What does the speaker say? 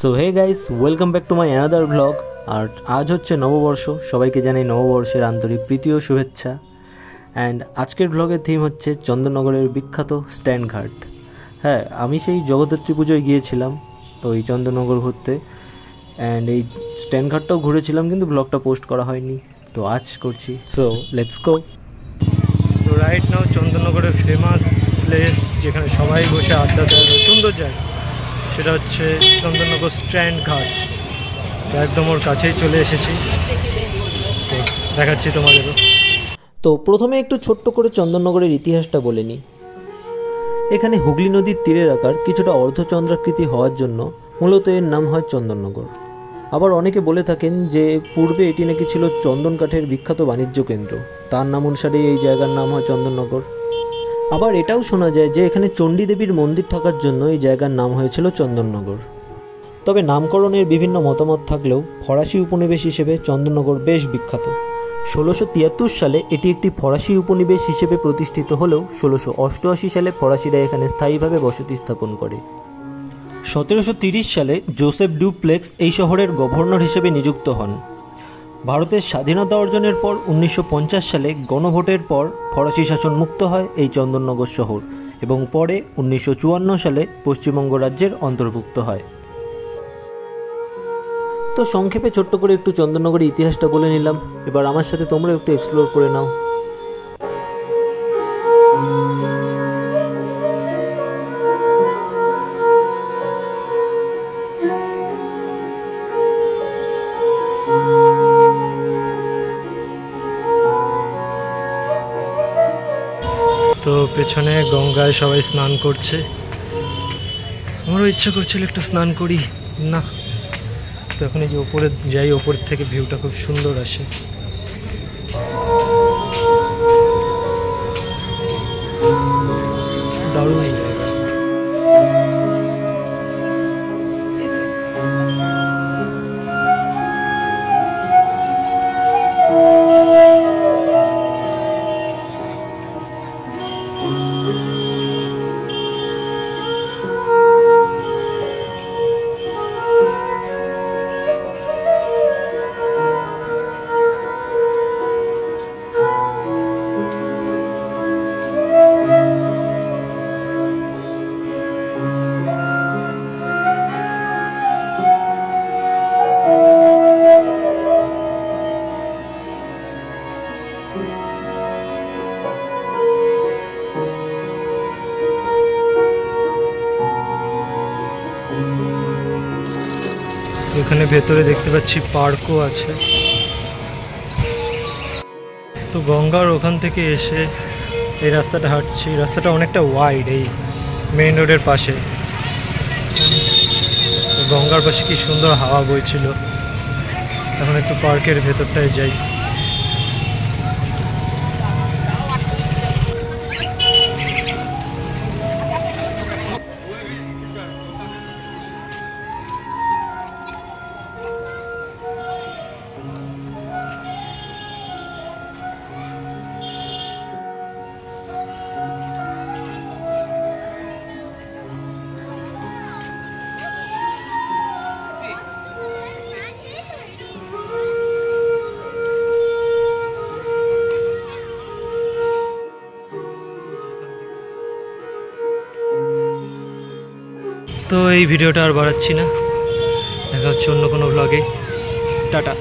So hey guys, welcome back to my another blog. আর আজ হচ্ছে নববর্ষ, সবাইকে জানাই নববর্ষের আন্তরিক প্রীতি ও শুভেচ্ছা। অ্যান্ড আজকের ব্লগের থিম হচ্ছে চন্দননগরের বিখ্যাত স্ট্যান্ড ঘাট। হ্যাঁ, আমি সেই জগদ্ধাত্রী পুজোয় গিয়েছিলাম ওই চন্দননগর ঘুরতে, অ্যান্ড এই স্ট্যান্ড ঘাটটাও ঘুরেছিলাম, কিন্তু ব্লগটা পোস্ট করা হয়নি, তো আজ করছি। So let's go. তো রাইট নাও চন্দননগরের ফেমাস প্লেস যেখানে সবাই বসে আড্ডা দেয়, সুন্দর জায়গা, সেটা হচ্ছে চন্দননগর স্ট্যান্ড ঘাট। তো একদম ওর কাছেই চলে এসেছি, তো দেখাচ্ছি তোমাদেরও। তো প্রথমে একটু ছোট্ট করে চন্দননগরের ইতিহাসটা বলে নিই। এখানে হুগলি নদীর তীরের আকার কিছুটা অর্ধচন্দ্রাকৃতি হওয়ার জন্য মূলত এর নাম হয় চন্দননগর। আবার অনেকে বলে থাকেন যে পূর্বে এটি নাকি ছিল চন্দন কাঠের বিখ্যাত বাণিজ্য কেন্দ্র, তার নাম অনুসারেই এই জায়গার নাম হয় চন্দননগর। আবার এটাও শোনা যায় যে এখানে চণ্ডী দেবীর মন্দির থাকার জন্য এই জায়গার নাম হয়েছিল চন্দননগর। তবে নামকরণের বিভিন্ন মতামত থাকলেও ফরাসি উপনিবেশ হিসেবে চন্দননগর বেশ বিখ্যাত। 1673 সালে এটি একটি ফরাসি উপনিবেশ হিসেবে প্রতিষ্ঠিত হলেও 1688 সালে ফরাসিরা এখানে স্থায়ীভাবে বসতি স্থাপন করে। 1730 সালে জোসেফ ডুপ্লেক্স এই শহরের গভর্নর হিসেবে নিযুক্ত হন। ভারতের স্বাধীনতা অর্জনের পর 1950 সালে গণভোটের পর ফরাসি শাসন মুক্ত হয় এই চন্দননগর শহর, এবং পরে 1954 সালে পশ্চিমবঙ্গ রাজ্যের অন্তর্ভুক্ত হয়। তো সংক্ষেপে ছোট্ট করে একটু চন্দননগরের ইতিহাসটা বলে নিলাম, এবার আমার সাথে তোমরা একটু এক্সপ্লোর করে নাও। তো পেছনে গঙ্গায় সবাই স্নান করছে, আমারও ইচ্ছা করছিল একটু স্নান করি, না তো এখন এই যে ওপরে যাই, ওপর থেকে ভিউটা খুব সুন্দর আসে। দারুণ জায়গা। এখানে ভেতরে দেখতে পাচ্ছি পার্কও আছে। তো গঙ্গার ওখান থেকে এসে এই রাস্তাটা হাঁটছি, রাস্তাটা অনেকটা ওয়াইড, এই মেইন রোডের পাশে। গঙ্গার পাশে কি সুন্দর হাওয়া বইছিল। এখন একটু পার্কের ভেতরটায় যাই। তো এই ভিডিওটা আর বাড়াচ্ছি না, দেখা হচ্ছে অন্য কোনো ব্লগে। টাটা।